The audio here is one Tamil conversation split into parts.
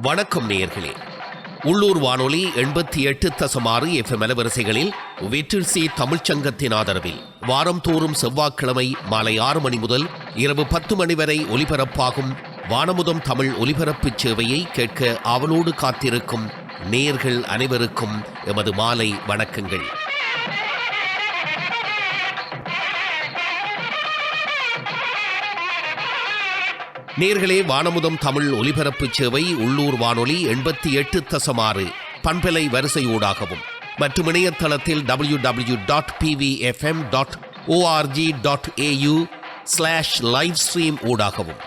வணக்கம் நேயர்களே. உள்ளூர் வானொலி 88.6 FM அலைவரிசைகளில் வெற்றிசி தமிழ்ச்சங்கத்தின் ஆதரவில் வாரந்தோறும் செவ்வாய்க்கிழமை மாலை 6 மணி முதல் இரவு 10 மணி வரை ஒலிபரப்பாகும் வானமுதம் தமிழ் ஒலிபரப்புச் சேவையை கேட்க ஆவலோடு காத்திருக்கும் நேயர்கள் அனைவருக்கும் எமது மாலை வணக்கங்கள். நேர்களே, வானமுதம் தமிழ் ஒலிபரப்பு சேவை உள்ளூர் வானொலி 88.6 பண்பலை வரிசையூடாகவும் மற்றும் இணையதளத்தில் www.pvfm.org.au/livestream ஊடாகவும்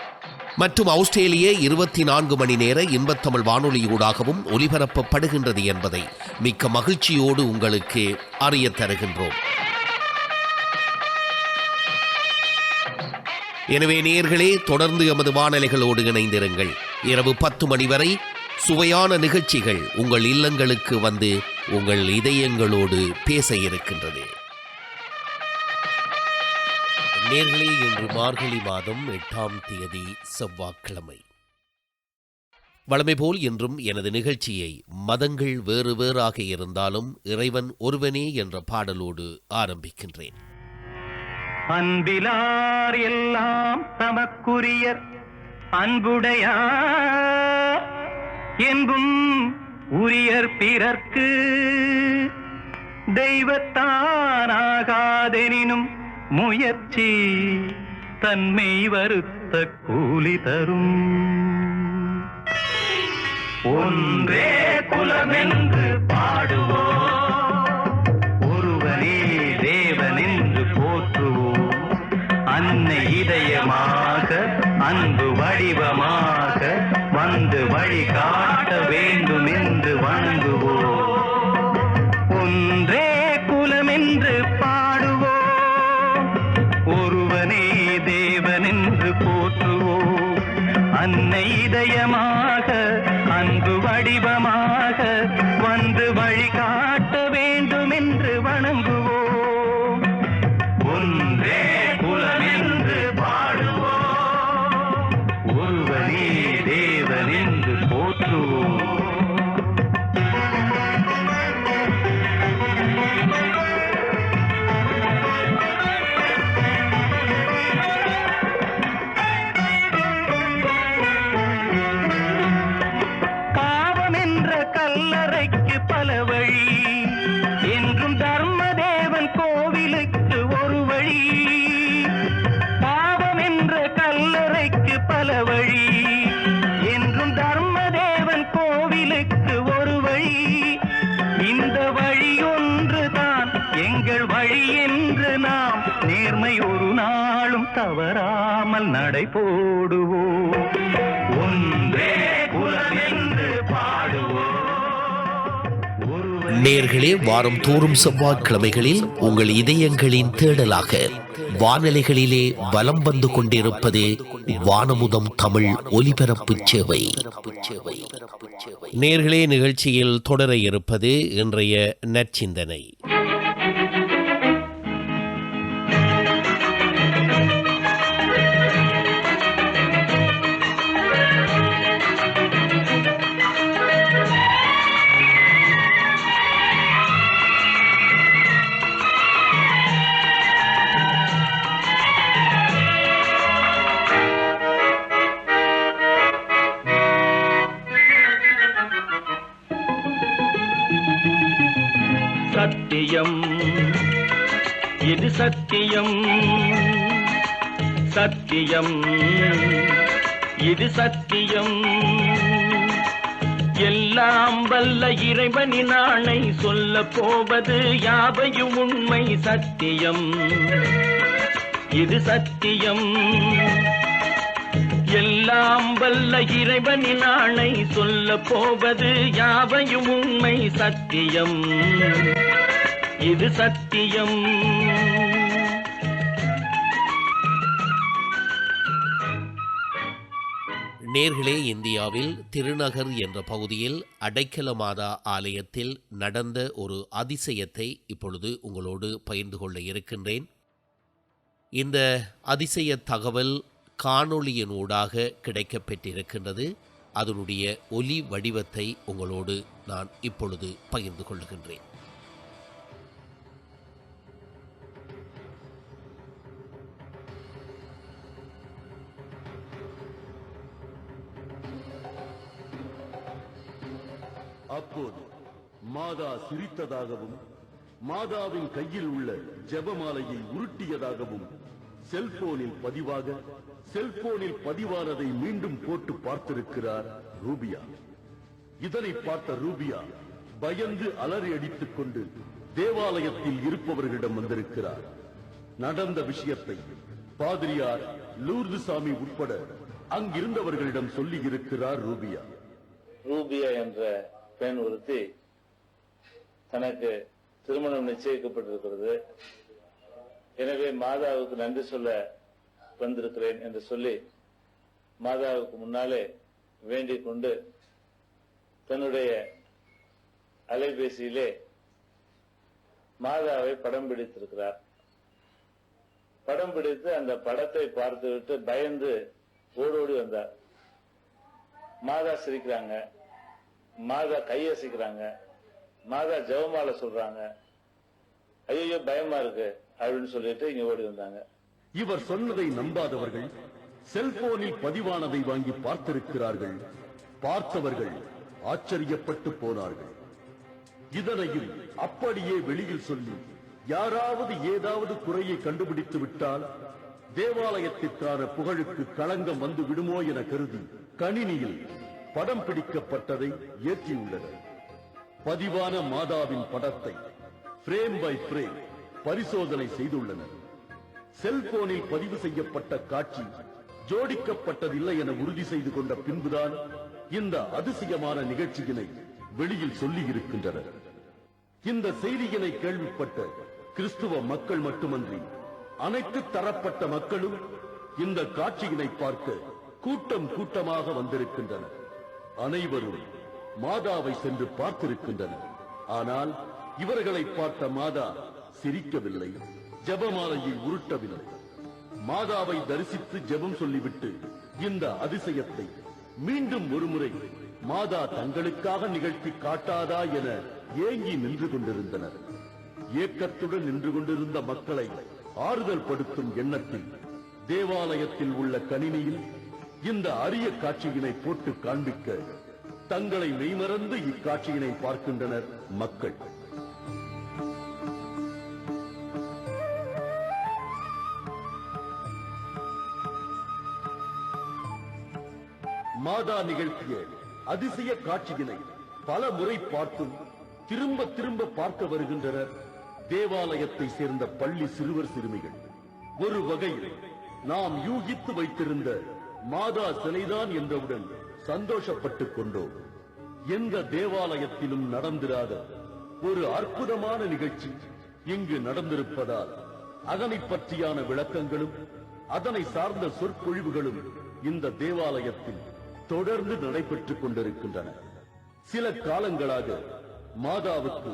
மற்றும் ஆஸ்திரேலிய 24 மணி நேர இன்பத்தமிழ் வானொலியூடாகவும் ஒலிபரப்பப்படுகின்றது என்பதை மிக்க மகிழ்ச்சியோடு உங்களுக்கு அறிய தருகின்றோம். எனவே நேயர்களே, தொடர்ந்து எமது வானொலிகளோடு இணைந்திருங்கள். இரவு 10 மணி வரை சுவையான நிகழ்ச்சிகள் உங்கள் இல்லங்களுக்கு வந்து உங்கள் இதயங்களோடு பேச இருக்கின்றது. நேயர்களே, இன்று மார்கழி மாதம் 8ஆம் தேதி செவ்வாய்க்கிழமை. வழமை போல் இன்றும் எனது நிகழ்ச்சியை மதங்கள் வேறு வேறாக இருந்தாலும் இறைவன் ஒருவனே என்ற பாடலோடு ஆரம்பிக்கின்றேன். அன்பிலார் எல்லாம் தமக்குரியர் அன்புடையார் என்பும் உரியர் பிறர்க்கு தெய்வத்தானாகாதெனினும் முயற்சி தன்மை வருத்த கூலி தரும். ஒன்றே குலமென்று பாடுவோம், ஒருவனே தேவனென்று போற்றுவோம். அன்னை இதயமாக அன்பு வடிவமாக வந்து வழிகாட்ட வேண்டும் என்று வணங்குவோம். ஒன்றே குலமென்று பாடுவோம், ஒருவனே தேவனென்று போற்றுவோம். அன்னை இதயமாக அன்பு வடிவமாக வந்து வழிகாட்ட வேண்டும் என்று வணங்குவோம். ஒன்றே குலமென்று பாடுவோம், ஒருவனே தேவனென்று போற்றுவோம். பாவம் என்ற கல்லறைக்கு பல வழி என்றும் தர்மதேவன் கோவிலுக்கு ஒரு வழி. பாவம் என்ற கல்லறைக்கு பல வழி என்றும் தர்மதேவன் கோவிலுக்கு ஒரு வழி. இந்த வழி ஒன்றுதான் எங்கள் வழி என்று நாம் நேர்மை ஒரு நாளும் தவறாமல் நடை போடுவோம். ஒன்றே குலமென்று பாடுவோம். நேர்களே, வாரம் தோறும் செவ்வாய்க்கிழமைகளில் உங்கள் இதயங்களின் தேடலாக வானொலிகளிலே வலம் வந்து கொண்டிருப்பது வானமுதம் தமிழ் ஒலிபரப்பு சேவை. நேர்களே, நிகழ்ச்சியில் தொடர இருப்பது இன்றைய நற்சிந்தனை. சத்தியம், இது சத்தியம், சத்தியம், இது சத்தியம். எல்லாம் வல்ல இறைவனின் ஆணை சொல்ல போவது யாவையும் உண்மை. சத்தியம், இது சத்தியம். எல்லாம் வல்ல இறைவனின் ஆணை சொல்ல போவது யாவையும் உண்மை. சத்தியம், இது சத்தியம். நேர்களே, இந்தியாவில் திருநகர் என்ற பகுதியில் அடைக்கல மாதா ஆலயத்தில் நடந்த ஒரு அதிசயத்தை இப்பொழுது உங்களோடு பகிர்ந்து கொள்ள இருக்கின்றேன். இந்த அதிசய தகவல் காணொளியினூடாக கிடைக்கப்பெற்றிருக்கின்றது. அதனுடைய ஒலி வடிவத்தை உங்களோடு நான் இப்பொழுது பகிர்ந்து கொள்ளுகின்றேன். அப்போது மாதா சிரித்ததாகவும் மாதாவின் கையில் உள்ள ஜெபமாலையை உருட்டியதாகவும் செல்போனில் பதிவானதை மீண்டும் போட்டு பார்த்திருக்கிறார் ரூபியா. இதனை பார்த்த ரூபியா பயந்து அலறி அடித்துக் கொண்டு தேவாலயத்தில் இருப்பவர்களிடம் வந்திருக்கிறார். நடந்த விஷயத்தை பாதிரியார் லூர்துசாமி உட்பட அங்கிருந்தவர்களிடம் சொல்லி இருக்கிறார் ரூபியா. ரூபியா என்ற பெண் ஒருத்தி தனக்கு திருமணம் நிச்சயிக்கப்பட்டிருக்கிறது, எனவே மாதாவுக்கு நன்றி சொல்ல வந்திருக்கிறேன் என்று சொல்லி மாதாவுக்கு முன்னாலே வேண்டிக் கொண்டு தன்னுடைய அலைபேசியிலே மாதாவை படம் பிடித்திருக்கிறார். படம் பிடித்து அந்த படத்தை பார்த்துவிட்டு பயந்து ஓடோடி வந்தார். மாதா சிரிக்கிறாங்க, மாதா கையசிக்கிறாங்க, மாதா ஜெபமாலை சொல்றாங்க. ஐயோ பயமா இருக்கு அப்படின்னு சொல்லிட்டு இங்க ஓடி வந்தாங்க. இவர் சொன்னதை நம்பாதவர்கள் செல்போனில் பதிவானதை வாங்கி பார்த்திருக்கிறார்கள். பார்த்தவர்கள் ஆச்சரியப்பட்டு போனார்கள். இதனையும் அப்படியே வெளியில் சொல்லி யாராவது ஏதாவது குறையை கண்டுபிடித்து விட்டால் தேவாலயத்திற்கான புகழுக்கு களங்கம் வந்து விடுமோ என கருதி கணினியில் படம் பிடிக்கப்பட்டதை ஏற்றியுள்ளனர். பதிவான மாதாவின் படத்தை பிரேம் பை பிரேம் பரிசோதனை செய்துள்ளனர். செல்போனில் பதிவு செய்யப்பட்ட காட்சி ஜோடிக்கப்பட்டதில்லை என உறுதி செய்து கொண்ட பின்புதான் இந்த அதிசயமான நிகழ்ச்சியினை வெளியில் சொல்லி இருக்கின்றனர். இந்த செய்தியினை கேள்விப்பட்ட கிறிஸ்துவ மக்கள் மட்டுமன்றி அனைத்து தரப்பட்ட மக்களும் இந்த காட்சியினை பார்க்க கூட்டம் கூட்டமாக வந்திருக்கின்றனர். அனைவரும் மாதாவை சென்று பார்த்திருக்கின்றனர். ஆனால் இவர்களை பார்த்த மாதா சிரிக்கவில்லை, ஜெபமாலையை உருட்டவில்லை. மாதாவை தரிசித்து ஜெபம் சொல்லிவிட்டு இந்த அதிசயத்தை மீண்டும் ஒருமுறை மாதா தங்களுக்காக நிகழ்த்தி காட்டாதா என ஏங்கி நின்று கொண்டிருந்தனர். ஏக்கத்துடன் நின்று கொண்டிருந்த மக்களை ஆறுதல் படுத்தும் எண்ணத்தில் தேவாலயத்தில் உள்ள கணினியில் இந்த அரிய காட்சியினை போட்டு காண்பிக்க தங்களை மெய்மறந்து இக்காட்சியினை பார்க்கின்றனர் மக்கள். மாதா நிகழ்த்திய அதிசய காட்சியினை பல முறை பார்த்தும் திரும்ப திரும்ப பார்க்க வருகின்றனர் தேவாலயத்தை சேர்ந்த பள்ளி சிறுவர் சிறுமிகள். ஒரு வகையில் நாம் யூகித்து வைத்திருந்த மாதா சிலைதான் என்றவுடன் சந்தோஷப்பட்டுக் கொண்டோம். எந்த தேவாலயத்திலும் நடந்திராத ஒரு அற்புதமான நிகழ்ச்சி இங்கு நடந்திருப்பதால் அதனை பற்றியான விளக்கங்களும் அதனை சார்ந்த சொற்பொழிவுகளும் இந்த தேவாலயத்தில் தொடர்ந்து நடைபெற்றுக் கொண்டிருக்கின்றன. சில காலங்களாக மாதாவுக்கு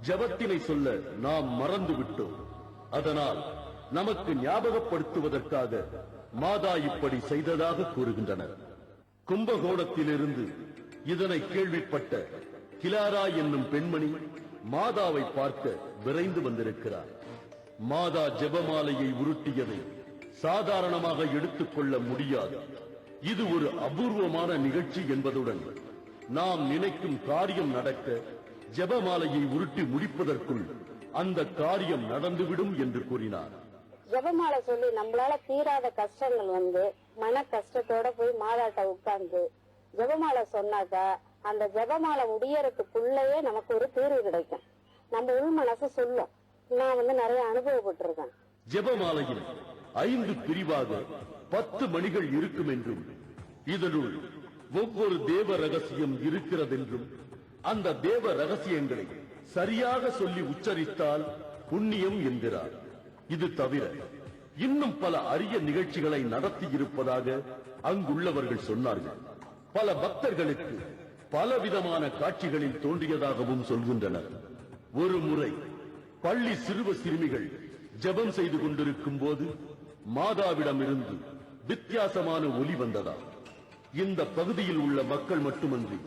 ஜெபத்தினை சொல்ல நாம் மறந்துவிட்டோம். அதனால் நமக்கு ஞாபகப்படுத்துவதற்காக மாதா இப்படி செய்ததாக கூறுகின்றனர். கும்பகோணத்திலிருந்து இதனை கேள்விப்பட்ட கிலாரா என்னும் பெண்மணி மாதாவை பார்க்க விரைந்து வந்திருக்கிறார். மாதா ஜெபமாலையை உருட்டியதை சாதாரணமாக எடுத்துக்கொள்ள முடியாது. இது ஒரு அபூர்வமான நிகழ்ச்சி என்பதுடன் நாம் நினைக்கும் காரியம் நடக்க ஜெபமாலையை உருட்டி முடிப்பதற்குள் அந்த காரியம் நடந்துவிடும் என்று கூறினார். ஜெபமாலை சொல்லி நம்மளால தீராத கஷ்டங்கள் மன கஷ்டத்தோட போய் மாதாட்ட உட்கார்ந்து ஜெபமாலை சொன்னாக்கா அந்த ஜெபமாலை முடியறதுக்குள்ளேயே நமக்கு ஒரு தீர்வு கிடைக்கும். நம்ம உள் மனசு சொல்லும். நான் நிறைய அனுபவப்பட்டிருக்கேன். ஜெபமாலையில் 5 பிரிவாக 10 மணிகள் இருக்கும் என்றும் இதனுள் ஒவ்வொரு தேவ ரகசியம் இருக்கிறதென்றும் அந்த தேவ ரகசியங்களை சரியாக சொல்லி உச்சரித்தால் புண்ணியம் என்கிறார். இது தவிர இன்னும் பல அரிய நிகழ்ச்சிகளை நடத்தி இருப்பதாக அங்குள்ளவர்கள் சொன்னார்கள். பல பக்தர்களுக்கு பலவிதமான காட்சிகளில் தோன்றியதாகவும் சொல்கின்றனர். ஒரு முறை பள்ளி சிறுவ சிறுமிகள் ஜெபம் செய்து கொண்டிருக்கும் போது மாதாவிடமிருந்து வித்தியாசமான ஒலி வந்ததா. இந்த பகுதியில் உள்ள மக்கள் மட்டுமன்றி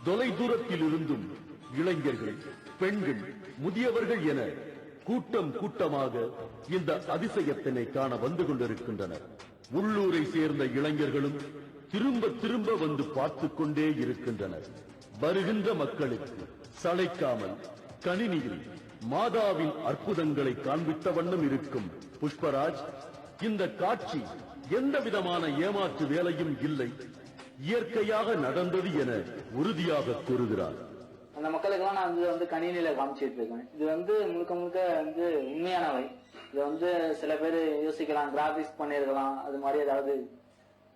தொலை தூரத்தில் இருந்தும் இளைஞர்கள், பெண்கள், முதியவர்கள் என கூட்டம் கூட்டமாக இந்த அதிசயத்தினை காண வந்து கொண்டிருக்கின்றனர். உள்ளூரை சேர்ந்த இளைஞர்களும் திரும்ப திரும்ப வந்து பார்த்துக் கொண்டே இருக்கின்றனர். வருகின்ற மக்களுக்கு சளைக்காமல் கணினியில் மாதாவின் அற்புதங்களை காண்பித்த வண்ணம் இருக்கும் புஷ்பராஜ், இந்த காட்சி எந்த விதமான ஏமாற்று வேலையும் இல்லை, இயற்கையாக நடந்தது என உறுதியாக கூறுகிறார். அந்த மக்களுக்கெல்லாம் நான் வந்து கணினியில காமிச்சிட்டு இருக்கேன். இது முழுக்க முழுக்க உண்மையானவை. இது சில பேர் யோசிக்கலாம், கிராபிக்ஸ் பண்ணிருக்கலாம், அது மாதிரி ஏதாவது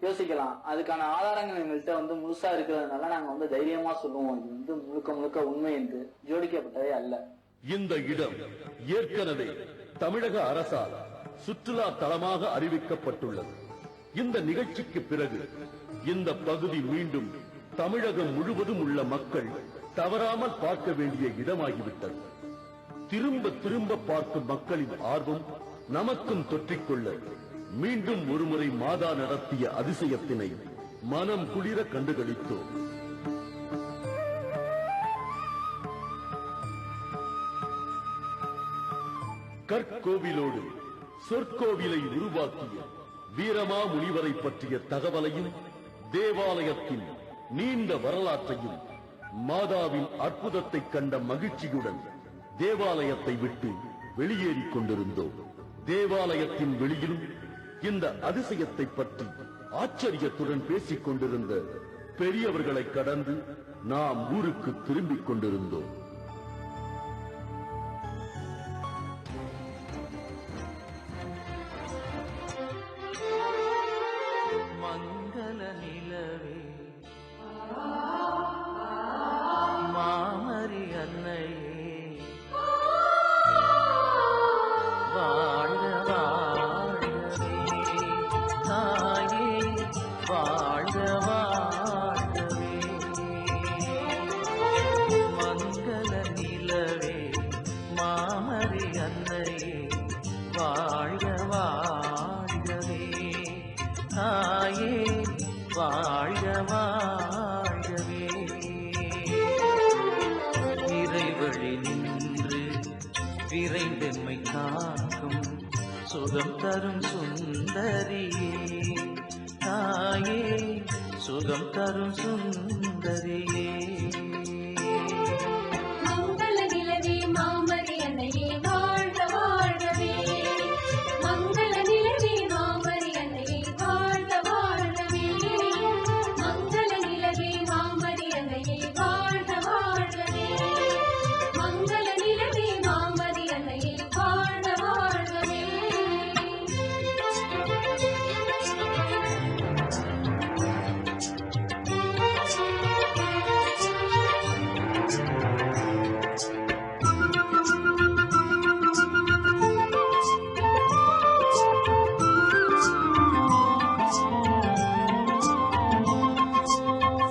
யோசிக்கலாம். அதுக்கான ஆதாரங்கள் எங்கள்கிட்ட முழுசா இருக்கிறதுனால நாங்க தைரியமா சொல்லுவோம், இது முழுக்க முழுக்க உண்மை என்று, ஜோடிக்கப்பட்டதே அல்ல. இந்த இடம் ஏற்கனவே தமிழக அரசால் சுற்றுலா தலமாக அறிவிக்கப்பட்டுள்ளது. இந்த நிகழ்ச்சிக்கு பிறகு இந்த பகுதி மீண்டும் தமிழகம் முழுவதும் உள்ள மக்கள் தவறாமல் பார்க்க வேண்டிய இடமாகிவிட்டது. திரும்ப திரும்ப பார்க்கும் மக்களின் ஆர்வம் நமக்கும் தொற்றிக்கொள்ள மீண்டும் ஒருமுறை மாதா நடத்திய அதிசயத்தினை மனம் குளிர கண்டுகளித்தோம். கற்கோவிலோடு சொற்கோவிலை உருவாக்கிய வீரமா முனிவரை பற்றிய தகவலையும் தேவாலயத்தின் நீண்ட வரலாற்றையும் மாதாவின் அற்புதத்தை கண்ட மகிழ்ச்சியுடன் தேவாலயத்தை விட்டு வெளியேறிக் கொண்டிருந்தோம். தேவாலயத்தின் வெளியிலும் இந்த அதிசயத்தை பற்றி ஆச்சரியத்துடன் பேசிக் கொண்டிருந்த பெரியவர்களை கடந்து நாம் ஊருக்கு திரும்பிக் கொண்டிருந்தோம். மங்கள நிலவே மாமரி அன்னையே வாழ்க வாழ்கவே, தாயே வாழ்க வாழ்கவே. மங்கள நிலவே மாமரி அன்னையே வாழ்க வாழ்கவே, தாயே வாழ்க வாழ்கவே. இறைவழி நின்று விரைந்தெம்மை காக்கும் சுகம் தரும் சுந்தரியே, தாயே சுகம் தரும் சுந்தரியே. மங்கள நிலவே மாமரி அன்னையே வாழ்க வாழ்கவே, மங்கள நிலவே மாமரி அன்னையே வாழ்க வாழ்கவே, மங்கள நிலவே மாமரி அன்னையே வாழ்க வாழ்கவே, மங்கள நிலவே மாமரி அன்னையே வாழ்க வாழ்கவே.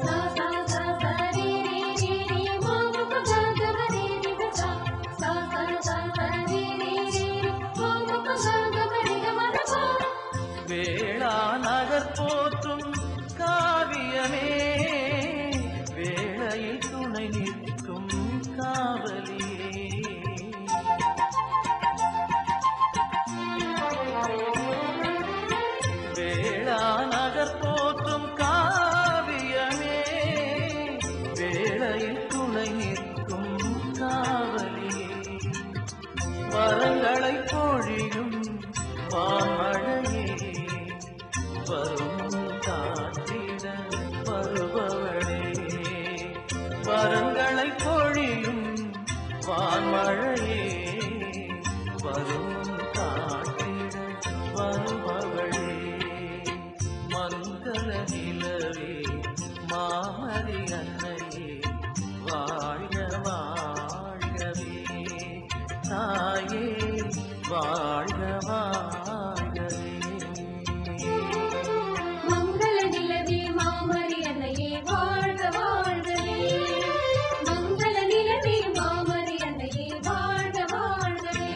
சா சா சா சா ரே ரே ரே ரே மாமா பா கா கா ரே ரே சா சா சா சா சா ரே ரே ரே மாமா பா கா கா ரே க ம பா. வேளா நகர் போற்றும் காவியமே, வேளையில் துணை நிற்கும் காவலியே. வேளா நகர் போற்றும் காவியமே, வேளையில் துணை நிற்கும் காவலியே. வரங்களை பொழியும் வான்மழையே, வரும் காத்திட வருபவளே. வரங்களை பொழியும் வான்மழையே, வரும் காத்திட வருபவளே. மங்கள நிலவே மாமரி அன்னையே வாழ்க வாழ்கவே, தாயே வாழ்க வாழ்கவே. மங்கள நிலவே மாமரி அன்னையே வாழ்க வாழ்கவே, மங்கள நிலவே மாமரி அன்னையே வாழ்க வாழ்கவே.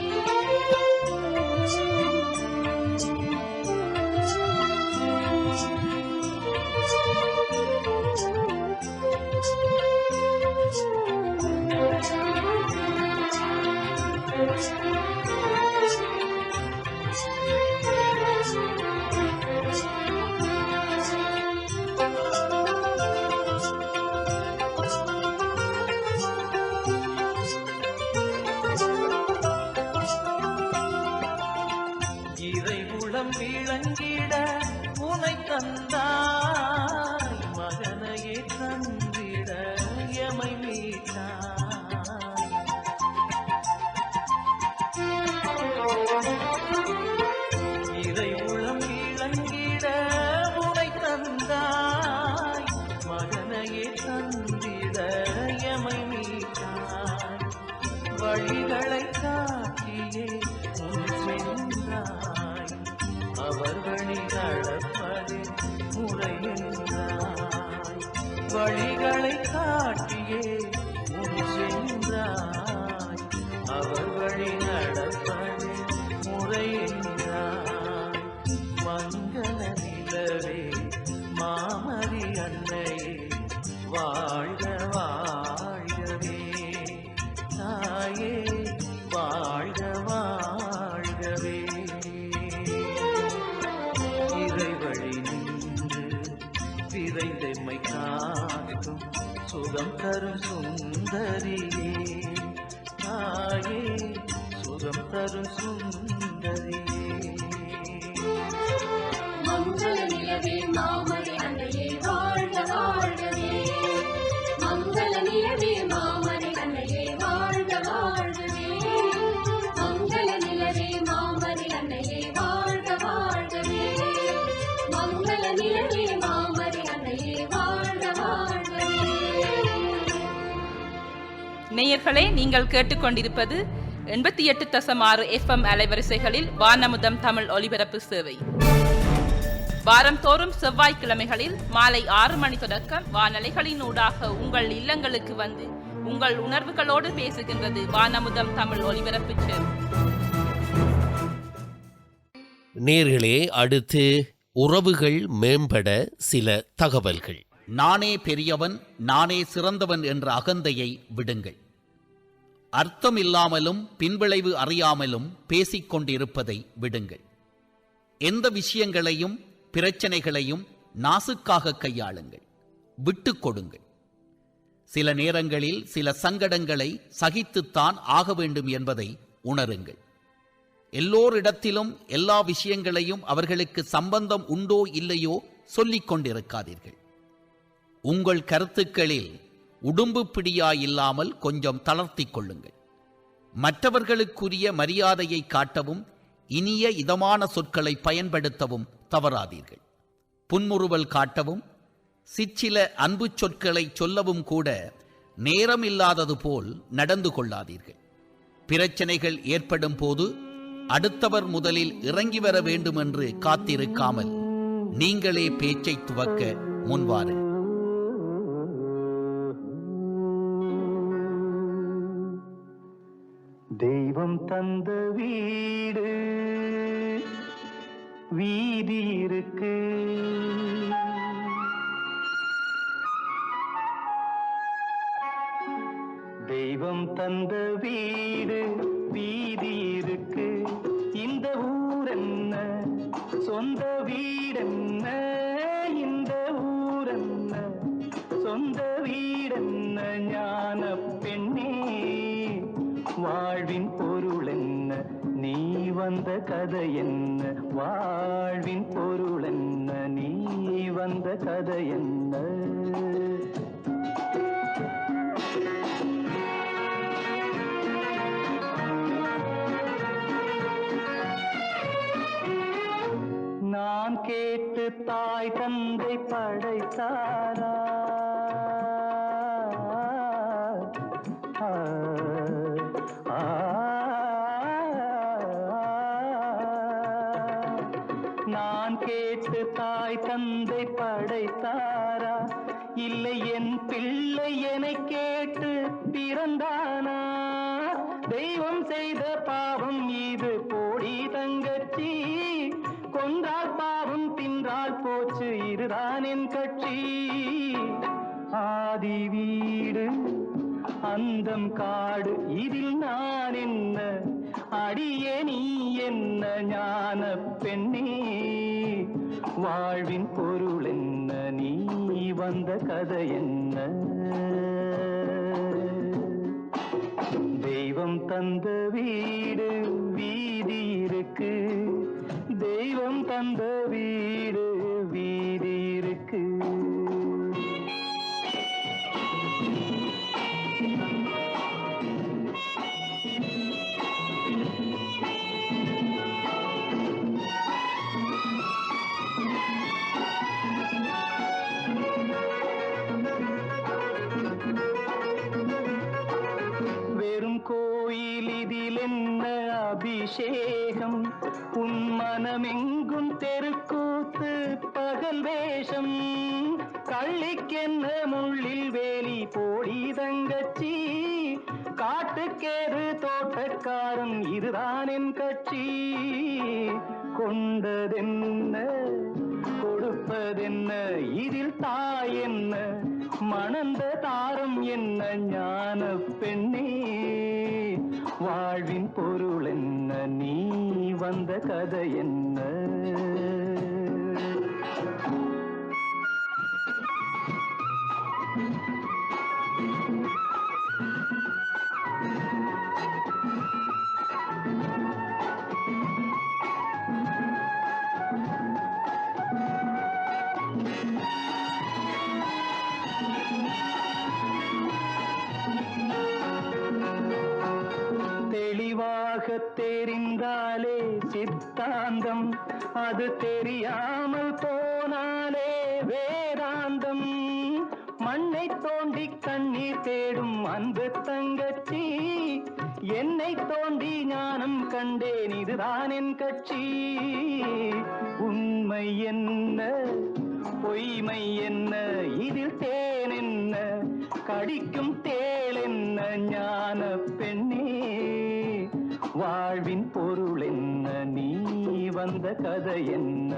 வழி நடப்பது முறை என்றாய். வழிகளை காட்டியே முன் சென்றாய். அவர் வழி நடப்பது முறை என்றாய். மங்கள நிலவே மாமரி அன்னையே வாழ்க வாழ்கவே. தாயே வாழ்க வாழ்கவே. இறைவழி நின்று விரைந்தெம்மை காக்கும் சுகம் தரும் சுந்தரியே. தாயே சுகம் தரும் சுந்தரியே. மங்கள நிலவே மாமரி அன்னையே வாழ்க வாழ்கவே. மங்கள நிலவே மாமரி அன்னையே வாழ்க வாழ்கவே. மங்கள நிலவே மாமரி அன்னையே வாழ்க வாழ்கவே. மங்கள நிலவே மாமரி அன்னையே வாழ்க வாழ்கவே. நேயர்களே, நீங்கள் கேட்டுக்கொண்டிருப்பது 88.6 FM அலைவரிசைகளில் வானமுதம் தமிழ் ஒலிபரப்பு சேவை. வாரந்தோறும் செவ்வாய்க்கிழமைகளில் மாலை 6 மணி தொடக்கம் வானலைகளின் ஊடாக உங்கள் இல்லங்களுக்கு வந்து உங்கள் உணர்வுகளோடு பேசுகின்றது வானமுதம் தமிழ் ஒலிபரப்பு சேவை. நேர்களே, அடுத்து உறவுகள் மேம்பட சில தகவல்கள். நானே பெரியவன், நானே சிறந்தவன் என்ற அகந்தையை விடுங்கள். அர்த்தமில்லாமலும் பின்விளைவு அறியாமலும் பேசிக்கொண்டிருப்பதை விடுங்கள். எந்த விஷயங்களையும் பிரச்சனைகளையும் நாசுக்காக கையாளுங்கள், விட்டு கொடுங்கள். சில நேரங்களில் சில சங்கடங்களை சகித்துத்தான் ஆக வேண்டும் என்பதை உணருங்கள். எல்லோரிடத்திலும் எல்லா விஷயங்களையும் அவர்களுக்கு சம்பந்தம் உண்டோ இல்லையோ சொல்லிக் கொண்டிருக்காதீர்கள். உங்கள் கருத்துக்களில் உடும்பு பிடியாயில்லாமல் கொஞ்சம் தளர்த்திக் கொள்ளுங்கள். மற்றவர்களுக்குரிய மரியாதையை காட்டவும் இனிய இதமான சொற்களை பயன்படுத்தவும் தவறாதீர்கள். புன்முறுவல் காட்டவும் சிற்சில அன்பு சொற்களை சொல்லவும் கூட நேரமில்லாதது போல் நடந்து கொள்ளாதீர்கள். பிரச்சனைகள் ஏற்படும் போது அடுத்தவர் முதலில் இறங்கி வர வேண்டும் என்று காத்திருக்காமல் நீங்களே பேச்சை துவக்க முன்வாருங்கள். தெய்வம் தந்த வீடு வீதி இருக்கு. தெய்வம் தந்த வீடு வீதி இருக்கு. இந்த ஊர் என்ன, சொந்த வீடென்ன. இந்த ஊர் என்ன, சொந்த வீடென்ன. ஞான பெண்ணே, வாழ்வின் பொருள் என்ன, நீ வந்த கதை என்ன. வாழ்வின் பொருள் என்ன, நீ வந்த கதை என்ன. நான் கேட்டு தாய் தந்தை படைத்தாரா? நான் கேட்டு தாய் தந்தை படைத்தாரா? இல்லை என் பிள்ளை என்னை கேட்டு பிறந்தானா? தெய்வம் செய்த பாவம் இது போடி தங்கச்சி. கொன்றால் பாவம், தின்றால் போச்சு, இதுதான் என் கட்சி. ஆதி வீடு அந்தம் காடு, இதில் நான் என்ன, அடியே நீ என்ன. ஞான பெண்ணே, வாழ்வின் பொருள் என்ன, நீ வந்த கதை என்ன. தெய்வம் தந்த வீடு வீதி இருக்கு. தெய்வம் தந்த வீடு வீதி இருக்கு. வெறும் கோயில் இதில் என்ன அபிஷேகம், உன் மனமெங்கும் தெருக்கு கூத்து பகல் வேஷம் கள்ளிக்கென்ன முள்ளில் வேலி போடி தங்கச்சி காட்டுக்கேறு தோட்டக்காரன் இதுதான் என் கட்சி கொண்டதென்ன கொடுப்பதென்ன இதில் தாய் என்ன மணந்த தாரம் என்ன ஞான பெண்ணே வாழ்வின் பொருள் என்ன நீ வந்த கதை என்ன தெளிவாக தெரிந்தாலே சித்தாந்தம் அது தெரியாமல் போனாலே வேதாந்தம் மண்ணை தோண்டி கண்ணீர் தேடும் அன்பு தங்கச்சி என்னை தோண்டி ஞானம் கண்டேன் இதுதான் என் கட்சி உண்மை என்ன பொய்மை என்ன இதில் தேன் என்ன கடிக்கும் தேள் என்ன ஞான பெண்ணே வாழ்வின் பொருள் என்ன நீ வந்த கதை என்ன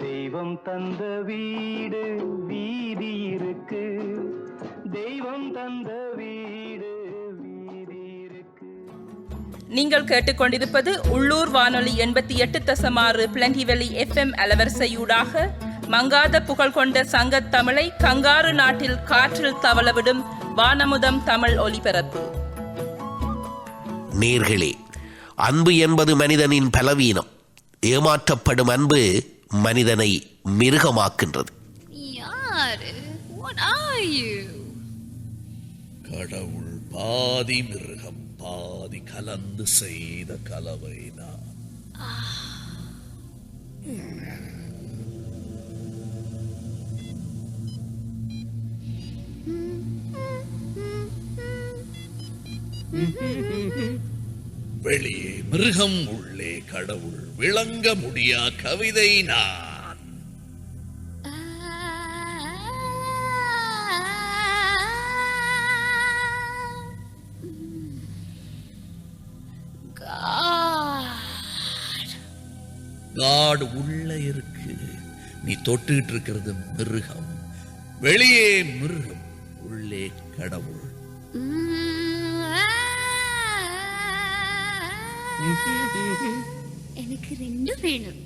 தெய்வம் தந்த வீடு வீதி இருக்கு தெய்வம் தந்த வீடு வீதி இருக்கு. நீங்கள் கேட்டுக்கொண்டிருப்பது உள்ளூர் வானொலி 88.6 பிளண்டிவெளி FM அலவரிசையூடாக மங்காத புகழ் கொண்ட சங்கத் தமிழை கங்காரு நாட்டில் காற்றில் தவளவிடும் வானமுதம் தமிழ் ஒலிபரப்பு. நேர்களே, அன்பு என்பது மனிதனின் பலவீனம். ஏமாற்றப்படும் அன்பு மனிதனை மிருகமாக்கின்றது. யாரு? What are you? கடவுள் பாதி மிருகம் பாதி கலந்து செய்த கலவை நான். வெளியே மிருகம் உள்ளே கடவுள் விளங்க முடியா கவிதை நான். காட் உள்ள இருக்கு, நீ தொட்டுட்டு இருக்கிறது மிருகம். வெளியே மிருகம் உள்ளே கடவுள். எனக்கு ரெண்டும் வேணும்.